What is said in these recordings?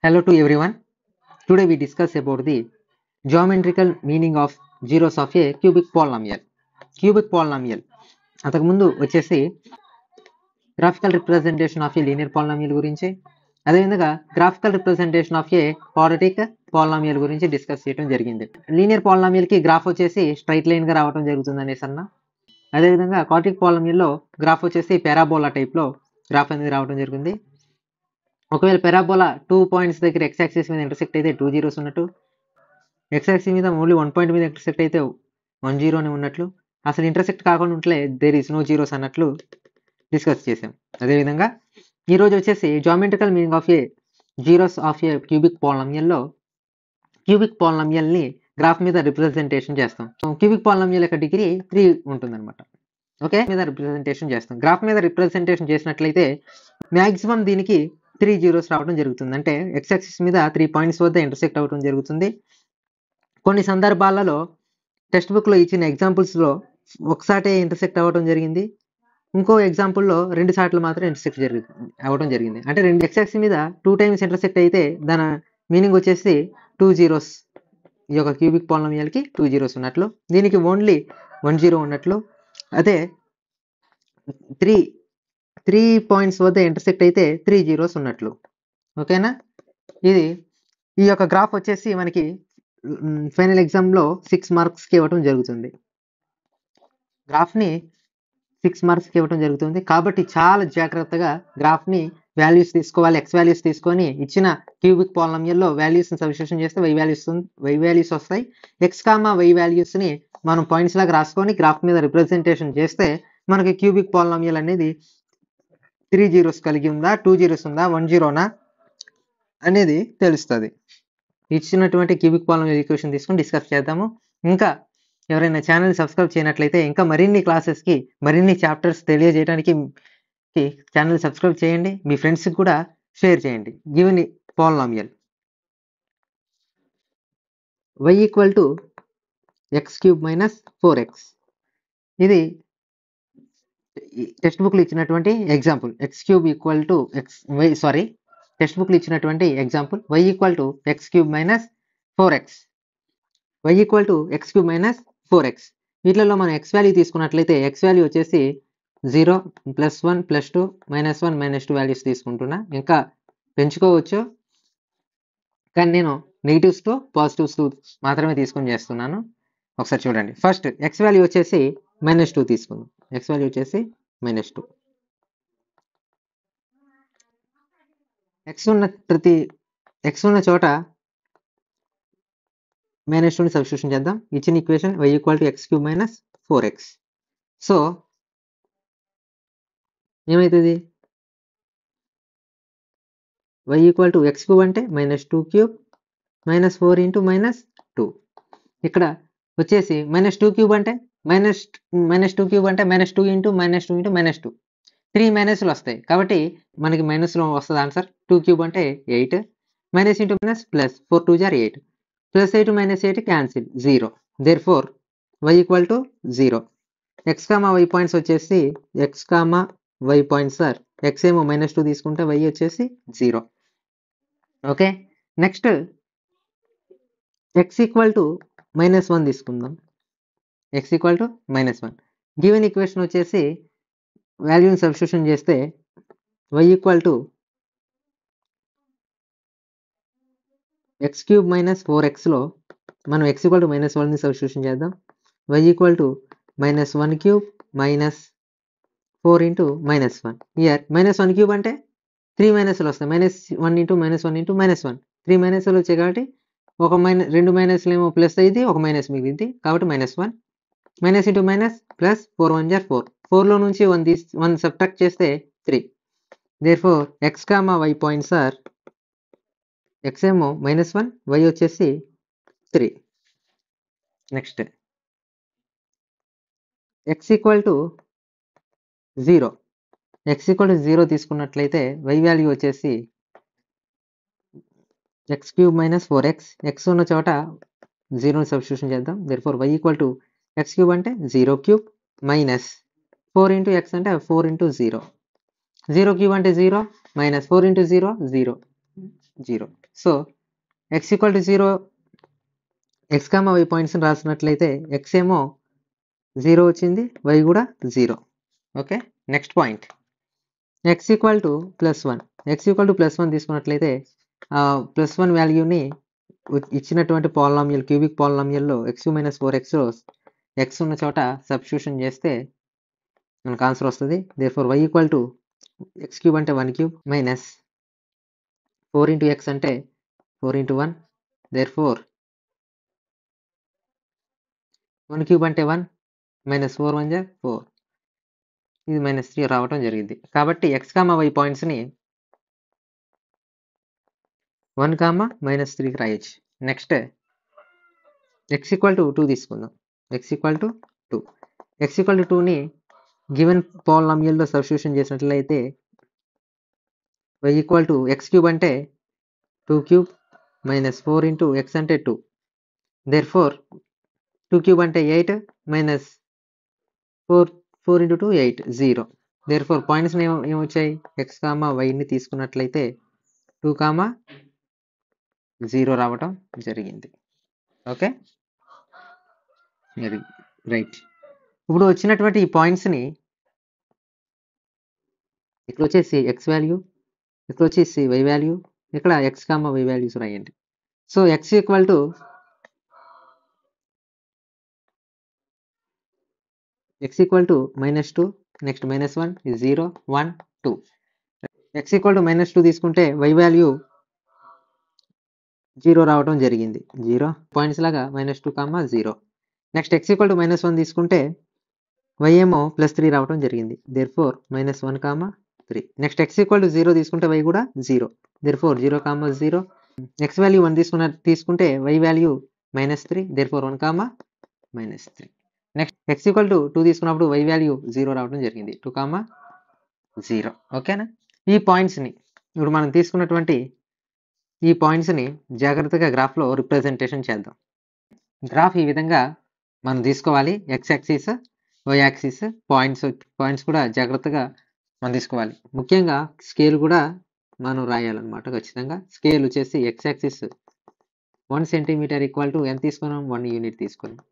Hello to everyone. Today we discuss about the geometrical meaning of zeros of a cubic polynomial. Cubic polynomial అంతకుముందు వచ్చేసి graphical representation of a linear polynomial గురించి, అదేవిధంగా graphical representation of a quadratic polynomial గురించి discuss చేయడం జరిగింది. Linear polynomial కి graph వచ్చేసి straight line గా రావడం జరుగుతుంది అనేసి అన్న. అదేవిధంగా క్వాడ్రాటిక్ పాలినామియల్ లో గ్రాఫ్ వచ్చేసి పారాబోలా టైప్ లో గ్రాఫ్ అనేది రావడం జరిగింది. ఒకవేళ పారాబోలా 2 పాయింట్స్ దగ్గర ఎక్స్ యాక్సిస్ మీద ఇంటర్సెక్ట్ అయితే 2 జీరోస్ ఉన్నట్టు, ఎక్స్ యాక్సిస్ మీద ఓన్లీ 1 పాయింట్ మీద ఇంటర్సెక్ట్ అయితే 1 జీరో అని ఉన్నట్లు, అసలు ఇంటర్సెక్ట్ కాకుండా ఉంటే దేర్ ఇస్ నో జీరోస్ అన్నట్లు డిస్కస్ చేసాం. అదేవిధంగా ఈరోజు వచ్చేసి geometrical meaning of A zeros of A cubic polynomial లో క్యూబిక్ పాలినామియల్ ని గ్రాఫ్ మీద రిప్రజెంటేషన్ చేస్తాం. క్యూబిక్ పాలినామియల్ యొక్క డిగ్రీ 3 ఉంటుందన్నమాట. ఓకే, మీద రిప్రజెంటేషన్ చేస్తాం. గ్రాఫ్ మీద రిప్రజెంటేషన్ చేసినట్లయితే మ్యాక్సిమం దీనికి 3 జీరోస్ రావడం జరుగుతుంది. అంటే ఎక్స్ యాక్సిస్ మీద 3 పాయింట్స్ వద్ద ఇంటర్సెక్ట్ అవడం జరుగుతుంది. కొన్ని సందర్భాలలో టెక్స్ట్ బుక్ లో ఇచ్చిన ఎగ్జాంపుల్స్ లో ఒకసారి ఇంటర్సెక్ట్ అవ్వడం జరిగింది, ఇంకో ఎగ్జాంపుల్లో 2 సార్లు మాత్రం ఇంటర్సెక్ట్ అవ్వడం జరిగింది. అంటే రెండు ఎక్స్ యాక్సిస్ మీద 2 టైమ్స్ ఇంటర్సెక్ట్ అయితే దాని మీనింగ్ వచ్చేసి 2 జీరోస్. ఈ యొక్క క్యూబిక్ పాలినామియల్ కి 2 జీరోస్ ఉన్నట్లు, దీనికి ఓన్లీ 1 జీరో ఉన్నట్లు. అదే 3 పాయింట్స్ వద్ద ఇంటర్సెక్ట్ అయితే 3 జీరోస్ ఉన్నట్లు. ఓకేనా, ఇది ఈ యొక్క గ్రాఫ్ వచ్చేసి మనకి ఫైనల్ ఎగ్జామ్ లో 6 మార్క్స్ కి ఇవ్వడం జరుగుతుంది. గ్రాఫ్ ని 6 మార్క్స్ కి ఇవ్వడం జరుగుతుంది కాబట్టి చాలా జాగ్రత్తగా గ్రాఫ్ ని వాల్యూస్ తీసుకోవాలి. ఎక్స్ వాల్యూస్ తీసుకొని ఇచ్చిన క్యూబిక్ పాలినామియల్ లో వాల్యూస్ ని సబ్స్టిట్యూషన్ చేస్తే వై వాల్యూస్ వస్తాయి. ఎక్స్ కామా వై వాల్యూస్ ని మనం పాయింట్స్ లాగా రాసుకొని గ్రాఫ్ మీద రిప్రజెంటేషన్ చేస్తే మనకి క్యూబిక్ పాలినామియల్ అనేది 3 జీరోస్ కలిగి ఉందా, 2 జీరోస్ ఉందా, 1 జీరోనా అనేది తెలుస్తుంది. ఇచ్చినటువంటి క్యూబిక్ పాలినామియల్ ఈక్వేషన్ తీసుకొని డిస్కస్ చేద్దాము. ఇంకా ఎవరైనా ఛానల్ సబ్స్క్రైబ్ చేయనట్లయితే ఇంకా మరిన్ని క్లాసెస్ కి మరిన్ని చాప్టర్స్ తెలియజేయడానికి ఛానల్ సబ్స్క్రైబ్ చేయండి, మీ ఫ్రెండ్స్ కి కూడా షేర్ చేయండి. Given polynomial y equal to x cube minus 4x, ఇది టెక్స్ట్ బుక్ లో ఇచ్చినటువంటి example. X cube equal to text book లో ఇచ్చినటువంటి example y equal to x cube minus 4x, y equal to x cube minus 4x. వీటిలో మనం X value తీసుకున్నట్లయితే X value వచ్చేసి 0, +1, +2, -1, -2 values తీసుకుంటున్నా. ఇంకా పెంచుకోవచ్చు కానీ నేను నెగిటివ్స్ తో పాజిటివ్స్ మాత్రమే తీసుకొని చేస్తున్నాను. ఒకసారి చూడండి. ఫస్ట్ ఎక్స్ వాల్యూ వచ్చేసి -2 తీసుకుందాం. ఎక్స్ వాల్యూ వచ్చేసి -2. ఎక్స్ ఉన్న చోట -2ని సబ్స్టిట్యూషన్ చేద్దాం. ఇచ్చిన equation y equal to x cube minus 4x. So ఏమవుతుంది, y equal to x cube అంటే -2 క్యూబ్ -4 ఇంటూ -2. ఇక్కడ వచ్చేసి -2 క్యూబ్ అంటే -2 క్యూబ్ అంటే -2 ఇంటూ -2 ఇంటూ -2, 3 మైనస్లు వస్తాయి కాబట్టి మనకి మైనస్లో వస్తుంది ఆన్సర్. 2 క్యూబ్ అంటే 8, మైనస్ ఇంటూ మైనస్ ప్లస్, 4 2 జార్ 8, +8 -8 cancel, 0. Therefore y equal to 0. X comma y points వచ్చేసి x comma y points sir, x ఏమో -2 తీసుకుంటే y వచ్చేసి 0. Okay, next x equal to -1 తీసుకుందాం. X equal to -1. Given equation వచ్చేసి వాల్యూని substitution చేస్తే y equal to x cube minus 4x లో మనం x ఈక్వల్ టు -1ని సబ్స్టిట్యూషన్ చేద్దాం. y equal to -1 cube -4 into -1. Year -1 cube అంటే 3 మైనస్లు వస్తాయి. -1 ఇంటూ -1 ఇంటూ -1, 3 మైనస్లు వచ్చాయి కాబట్టి ఒక రెండు మైనస్లు ఏమో ప్లస్ అయింది, ఒక మైనస్ మిగిలింది కాబట్టి -1, మైనస్ ఇంటూ మైనస్ ప్లస్, 4 1 జార్ 4, 4లో నుంచి 1 సబ్ట్రాక్ట్ చేస్తే 3. Therefore x comma y points are, x ఏమో -1, వై వచ్చేసి 3. Next x equal to 0. X equal to 0 తీసుకున్నట్లయితే వై వాల్యూ వచ్చేసి x cube minus 4x, x ఉన్న చోట 0ని సబ్స్టిట్యూషన్ చేద్దాం. Therefore y equal to x cube అంటే 0 cube minus 4 into X అంటే 4 ఇంటూ 0, 0 క్యూబ్ అంటే 0, -4 into 0 0, 0. So x equal to 0, x comma y పాయింట్స్ని రాసినట్లయితే x ఏమో 0 వచ్చింది, y కూడా 0. Okay, next point x equal to +1. x equal to +1 తీసుకున్నట్లయితే +1 వాల్యూని ఇచ్చినటువంటి పాలినామియల్ క్యూబిక్ పాలినామియల్లో x³ - 4xలో x ఉన్న చోట సబ్స్టిట్యూషన్ చేస్తే మనకు ఆన్సర్ వస్తుంది. Therefore y equal to x³ అంటే 1³ మైనస్ 4 ఇంటూ x అంటే 4 ఇంటూ 1. దేర్ఫోర్ 1³ అంటే 1 మైనస్ 4 1 జా 4, ఇది -3 రావటం జరిగింది. కాబట్టి x, y పాయింట్స్ని 1, -3కి రాయొచ్చు. నెక్స్ట్ x ఈక్వల్ టు 2 తీసుకుందాం. x equal to 2. x equal to 2ని గివెన్ పాలినామియల్లో సబ్స్టిట్యూషన్ చేసినట్లయితే y ఈక్వల్ టు x³ అంటే 2³ మైనస్ 4 ఇంటూ x అంటే 2. దేర్ఫోర్ 2³ అంటే 8 మైనస్ 4 ఇంటూ 2 8 0. దేర్ఫోర్ పాయింట్స్ ఏమొచ్చాయి, x, yని తీసుకున్నట్లయితే 2, 0 రావటం జరిగింది. Okay, right. ఇప్పుడు వచ్చినటువంటి ఈ పాయింట్స్ని ఇక్కడ వచ్చేసి x వాల్యూ, ఇక్కడ వచ్చేసి y వాల్యూ, ఇక్కడ x, y వాల్యూస్ రాయండి. So x equal to -2, next -1 is 0 1 2. x equal to -2 తీసుకుంటే y వాల్యూ 0 రావడం జరిగింది. 0 పాయింట్స్ లాగా -2, 0. నెక్స్ట్ x ఈక్వల్ టు -1 తీసుకుంటే y ఏమో +3 రావడం జరిగింది. Therefore -1, 3. Next x equal to 0 తీసుకుంటే y కూడా 0. దేర్ఫోర్ 0, 0. x వాల్యూ 1 తీసుకుంటే y value -3. Therefore 1, -3. Next x equal to 2 తీసుకున్నప్పుడు y వాల్యూ 0 రావడం జరిగింది. 2, 0. ఓకేనా. ఈ పాయింట్స్ని ఇప్పుడు మనం తీసుకున్నటువంటి ఈ పాయింట్స్ని జాగ్రత్తగా గ్రాఫ్లో రిప్రజెంటేషన్ చేద్దాం. గ్రాఫ్ ఈ విధంగా మనం తీసుకోవాలి. x axis, y axis, points కూడా జాగ్రత్తగా మనం తీసుకోవాలి. ముఖ్యంగా స్కేల్ కూడా మనం రాయాలన్నమాట ఖచ్చితంగా. స్కేల్ వచ్చేసి x axis 1 centimetre equal to ఎంత తీసుకున్నాం, 1 యూనిట్ తీసుకున్నాం.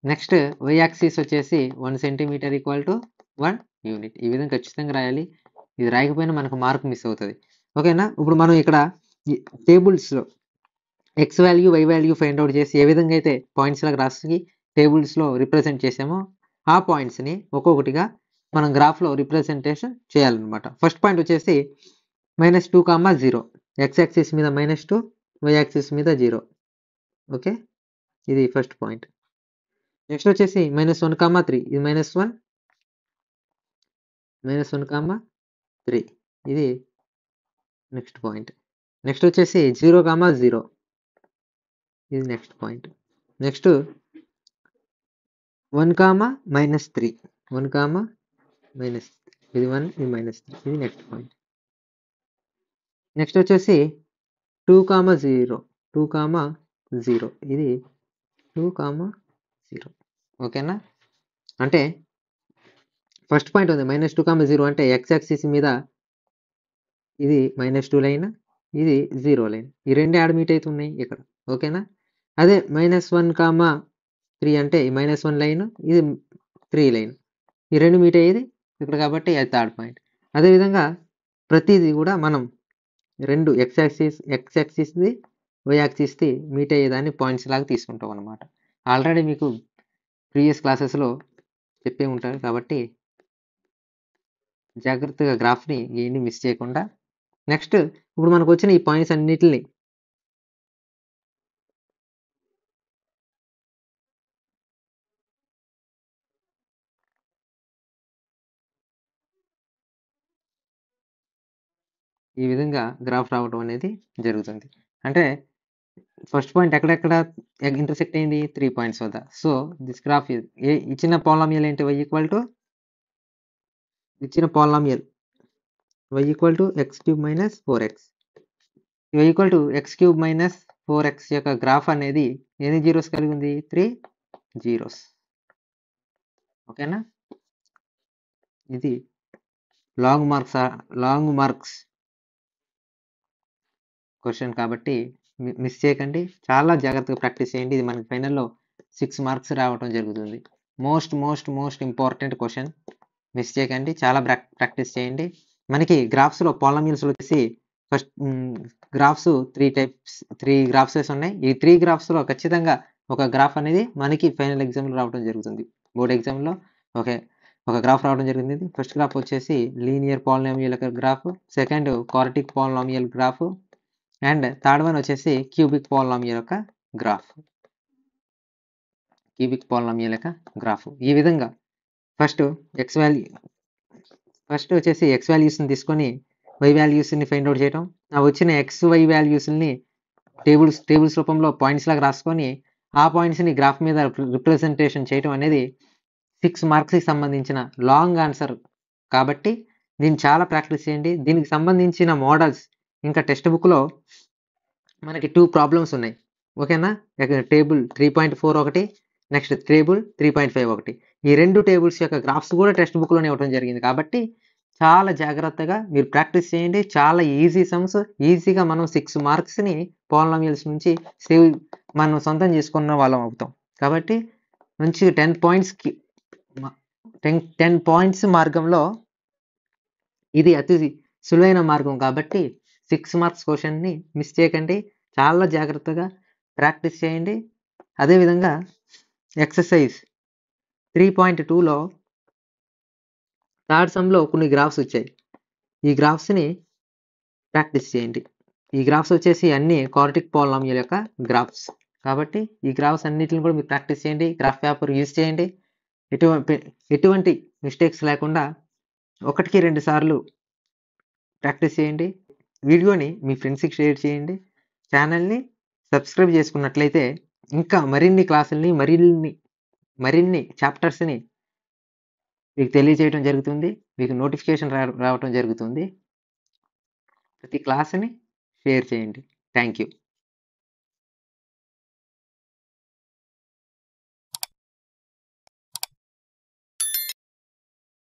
నెక్స్ట్ y యాక్సిస్ వచ్చేసి 1 సెంటీమీటర్ ఈక్వల్ టు 1 యూనిట్. ఈ విధంగా ఖచ్చితంగా రాయాలి. ఇది రాయకపోయినా మనకు మార్క్ మిస్ అవుతుంది. ఓకేనా. ఇప్పుడు మనం ఇక్కడ టేబుల్స్లో x value, y value find out చేసి ఏ విధంగా అయితే పాయింట్స్ లాగా రాసి టేబుల్స్లో రిప్రజెంట్ చేసామో ఆ పాయింట్స్ని ఒక్కొక్కటిగా మనం గ్రాఫ్లో రిప్రజెంటేషన్ చేయాలన్నమాట. ఫస్ట్ పాయింట్ వచ్చేసి -2, 0. x యాక్సిస్ మీద -2, y యాక్సిస్ మీద 0. ఓకే, ఇది ఫస్ట్ పాయింట్. నెక్స్ట్ వచ్చేసి -1, 3. ఇది -1, -1, 3. ఇది నెక్స్ట్ పాయింట్. నెక్స్ట్ వచ్చేసి 0, 0. ఇది నెక్స్ట్ పాయింట్. నెక్స్ట్ 1, -3. 1, ఇది 1, ఇది -3. ఇది నెక్స్ట్ పాయింట్. నెక్స్ట్ వచ్చేసి 2, 0. 2, 0. ఇది 2, 0. ఓకేనా. అంటే ఫస్ట్ పాయింట్ ఉంది -2, 0 అంటే x యాక్సిస్ మీద ఇది -2 లైన్, ఇది 0 లైన్. ఈ రెండు యాడ్ మీట్ అవుతున్నాయి ఇక్కడ. ఓకేనా. అదే -1, 3 అంటే ఈ -1 లైన్, ఇది 3 లైన్. ఈ రెండు మీట్ అయ్యేది ఇక్కడ కాబట్టి అది థర్డ్ పాయింట్. అదేవిధంగా ప్రతిదీ కూడా మనం రెండు x యాక్సిస్ది y యాక్సిస్ది మీట్ అయ్యేదాన్ని పాయింట్స్ లాగా తీసుకుంటాం అనమాట. ఆల్రెడీ మీకు ప్రీవియస్ క్లాసెస్లో చెప్పే ఉంటారు కాబట్టి జాగ్రత్తగా గ్రాఫ్ని ఏమీ మిస్ చేయకుండా. నెక్స్ట్ ఇప్పుడు మనకు వచ్చిన ఈ పాయింట్స్ అన్నిటిని ఈ విధంగా గ్రాఫ్ రావడం అనేది జరుగుతుంది. అంటే ఫస్ట్ పాయింట్ ఎక్కడెక్కడ ఇంటర్సెక్ట్ అయింది, 3 పాయింట్స్ వద్ద. సో దిస్ గ్రాఫ్ ఇచ్చిన పాలినామియల్ ఏంటి, y ఈక్వల్ టు ఇచ్చిన polynomial y equal to x³ - 4x. y equal to x³ - 4x యొక్క గ్రాఫ్ అనేది ఎన్ని జీరోస్ కలిగి ఉంది, 3 జీరోస్. ఓకేనా. ఇది లాంగ్ మార్క్స్ క్వశ్చన్ కాబట్టి మిస్ చేయకండి. చాలా జాగ్రత్తగా ప్రాక్టీస్ చేయండి. ఇది మనకి ఫైనల్లో 6 మార్క్స్ రావటం జరుగుతుంది. Most most most important question. Miss చేయకండి. చాలా ప్రాక్టీస్ చేయండి. మనకి గ్రాఫ్స్లో పాలినామియల్స్లో వచ్చేసి ఫస్ట్ గ్రాఫ్స్ 3 గ్రాఫ్స్ ఉన్నాయి. ఈ 3 గ్రాఫ్స్లో ఖచ్చితంగా ఒక గ్రాఫ్ అనేది మనకి ఫైనల్ ఎగ్జామ్లో రావడం జరుగుతుంది. బోర్డ్ ఎగ్జామ్లో ఒక గ్రాఫ్ రావడం జరిగింది. ఫస్ట్ గ్రాఫ్ వచ్చేసి లీనియర్ పాలినామియల్ యొక్క graph, second quadratic polynomial graph, and third one వచ్చేసి క్యూబిక్ పాలినామియల్ యొక్క గ్రాఫ్. ఈ విధంగా ఫస్ట్ వచ్చేసి ఎక్స్ వాల్యూస్ని తీసుకొని వై వాల్యూస్ని ఫైండ్ అవుట్ చేయడం. ఆ వచ్చిన ఎక్స్ వై వాల్యూస్ని టేబుల్స్ రూపంలో పాయింట్స్ లాగా రాసుకొని ఆ పాయింట్స్ని గ్రాఫ్ మీద రిప్రజెంటేషన్ చేయడం అనేది 6 మార్క్స్కి సంబంధించిన లాంగ్ ఆన్సర్ కాబట్టి దీన్ని చాలా ప్రాక్టీస్ చేయండి. దీనికి సంబంధించిన మోడల్స్ ఇంకా టెక్స్ట్ బుక్లో మనకి 2 ప్రాబ్లమ్స్ ఉన్నాయి. ఓకేనా? టేబుల్ 3.4 ఒకటి, నెక్స్ట్ టేబుల్ 3.5 ఒకటి. ఈ 2 టేబుల్స్ యొక్క గ్రాఫ్స్ కూడా టెక్స్ట్ బుక్లోనే ఇవ్వడం జరిగింది కాబట్టి చాలా జాగ్రత్తగా మీరు ప్రాక్టీస్ చేయండి. చాలా ఈజీ సమ్స్, ఈజీగా మనం 6 మార్క్స్ని పాలినామియల్స్ నుంచి మనం సొంతం చేసుకున్న వాళ్ళం అవుతాం. కాబట్టి మంచి 10 పాయింట్స్ మార్గంలో ఇది అతి సులువైన మార్గం కాబట్టి 6 మార్క్స్ క్వశ్చన్ని మిస్ చేయకండి. చాలా జాగ్రత్తగా ప్రాక్టీస్ చేయండి. అదేవిధంగా ఎక్సర్సైజ్ 3.2లో థర్డ్ సమ్లో కొన్ని గ్రాఫ్స్ వచ్చాయి. ఈ గ్రాఫ్స్ని ప్రాక్టీస్ చేయండి. ఈ గ్రాఫ్స్ వచ్చేసి అన్ని క్వాడ్రాటిక్ పాలినామియల్ యొక్క గ్రాఫ్స్ కాబట్టి ఈ గ్రాఫ్స్ అన్నిటిని కూడా మీరు ప్రాక్టీస్ చేయండి. గ్రాఫ్ పేపర్ యూజ్ చేయండి. ఎటువంటి మిస్టేక్స్ లేకుండా 1కి 2 సార్లు ప్రాక్టీస్ చేయండి. వీడియోని మీ ఫ్రెండ్స్కి షేర్ చేయండి. ఛానల్ని సబ్స్క్రైబ్ చేసుకున్నట్లయితే ఇంకా మరిన్ని క్లాసుల్ని మరిన్ని చాప్టర్స్ని మీకు తెలియజేయడం జరుగుతుంది. మీకు నోటిఫికేషన్ రావడం జరుగుతుంది. ప్రతి క్లాస్ని షేర్ చేయండి. Thank you.